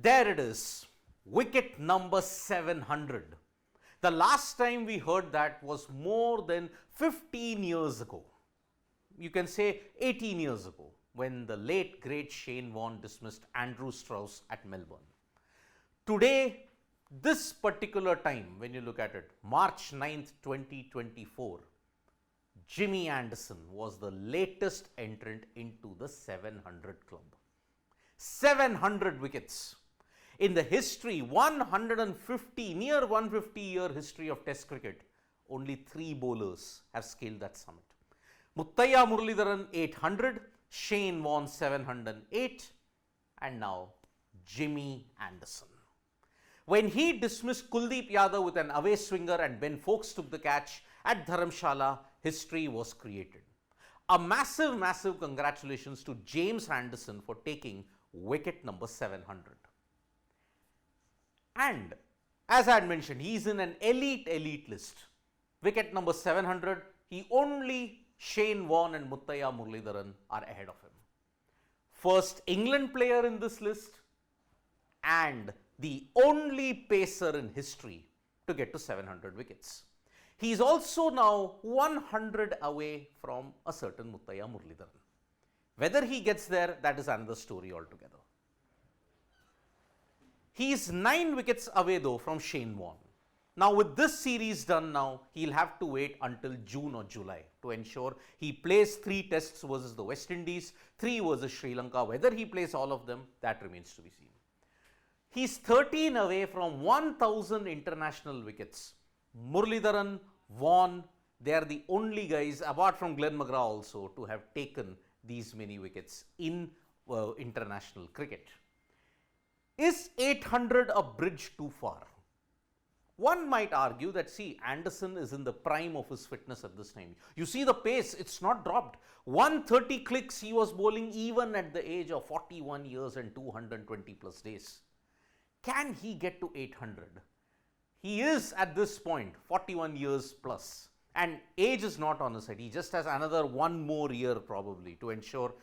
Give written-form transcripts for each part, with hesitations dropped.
There it is, wicket number 700. The last time we heard that was more than 15 years ago. You can say 18 years ago, when the late great Shane Warne dismissed Andrew Strauss at Melbourne. Today, this particular time, when you look at it, March 9th, 2024, Jimmy Anderson was the latest entrant into the 700 club. 700 wickets. In the history, near 150-year history of Test cricket, only 3 bowlers have scaled that summit. Muttaiya Muralidharan 800, Shane Warne 708, and now Jimmy Anderson. When he dismissed Kuldeep Yadav with an away swinger and Ben Foakes took the catch at Dharamshala, history was created. A massive, massive congratulations to James Anderson for taking wicket number 700. And as I had mentioned, he is in an elite list. Wicket number 700, only Shane Warne and Muttaiya Muralidharan are ahead of him. First England player in this list and the only pacer in history to get to 700 wickets. He is also now 100 away from a certain Muttaiya Muralidharan. Whether he gets there, that is another story altogether. He is 9 wickets away though from Shane Warne. Now with this series done now, he'll have to wait until June or July to ensure he plays 3 tests versus the West Indies, 3 versus Sri Lanka. Whether he plays all of them, that remains to be seen. He's 13 away from 1000 international wickets. Muralidharan, Warne, they are the only guys, apart from Glenn McGrath also, to have taken these many wickets in international cricket. Is 800 a bridge too far? One might argue that, see, Anderson is in the prime of his fitness at this time. You see the pace, it's not dropped. 130 clicks he was bowling even at the age of 41 years and 220 plus days. Can he get to 800? He is at this point 41 years plus, and age is not on his side. He just has another 1 more year probably to ensure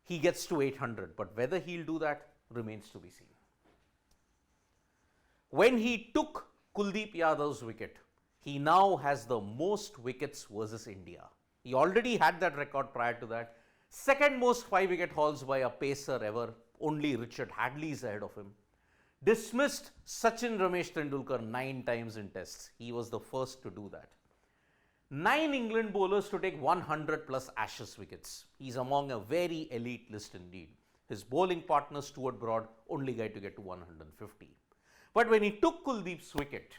he gets to 800, but whether he'll do that remains to be seen. When he took Kuldeep Yadav's wicket, he now has the most wickets versus India. He already had that record prior to that. Second most 5-wicket hauls by a pacer ever. Only Richard Hadley is ahead of him. Dismissed Sachin Ramesh Tendulkar 9 times in tests. He was the first to do that. 9 England bowlers to take 100 plus Ashes wickets. He's among a very elite list indeed. His bowling partner Stuart Broad, only guy to get to 150. But when he took Kuldeep's wicket,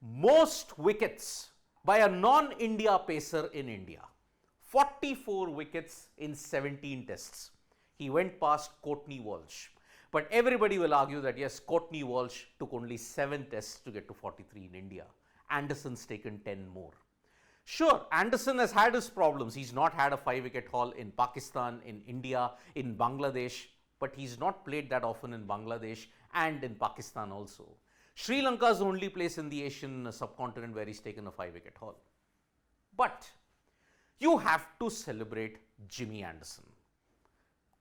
most wickets by a non-India pacer in India, 44 wickets in 17 tests. He went past Courtney Walsh. But everybody will argue that yes, Courtney Walsh took only 7 tests to get to 43 in India. Anderson's taken 10 more. Sure, Anderson has had his problems. He's not had a 5-wicket haul in Pakistan, in India, in Bangladesh, but he's not played that often in Bangladesh and in Pakistan also. Sri Lanka is the only place in the Asian subcontinent where he's taken a 5-wicket haul. But you have to celebrate Jimmy Anderson.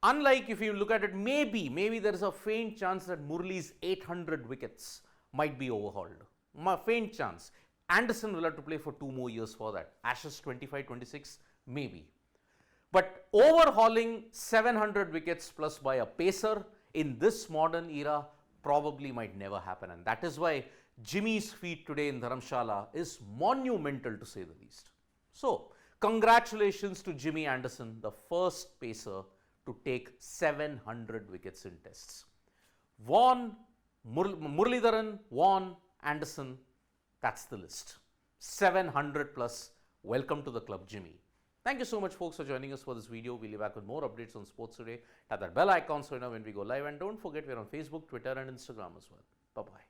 Unlike if you look at it, maybe there is a faint chance that Murali's 800 wickets might be overhauled. A faint chance. Anderson will have to play for 2 more years for that. Ashes 25-26, maybe. But overhauling 700 wickets plus by a pacer in this modern era probably might never happen. And that is why Jimmy's feat today in Dharamshala is monumental to say the least. So, congratulations to Jimmy Anderson, the first pacer to take 700 wickets in tests. Warne, Muralidharan, Warne, Anderson, that's the list. 700 plus. Welcome to the club, Jimmy. Thank you so much, folks, for joining us for this video. We'll be back with more updates on sports today. Tap that bell icon so you know when we go live. And don't forget, we're on Facebook, Twitter, and Instagram as well. Bye-bye.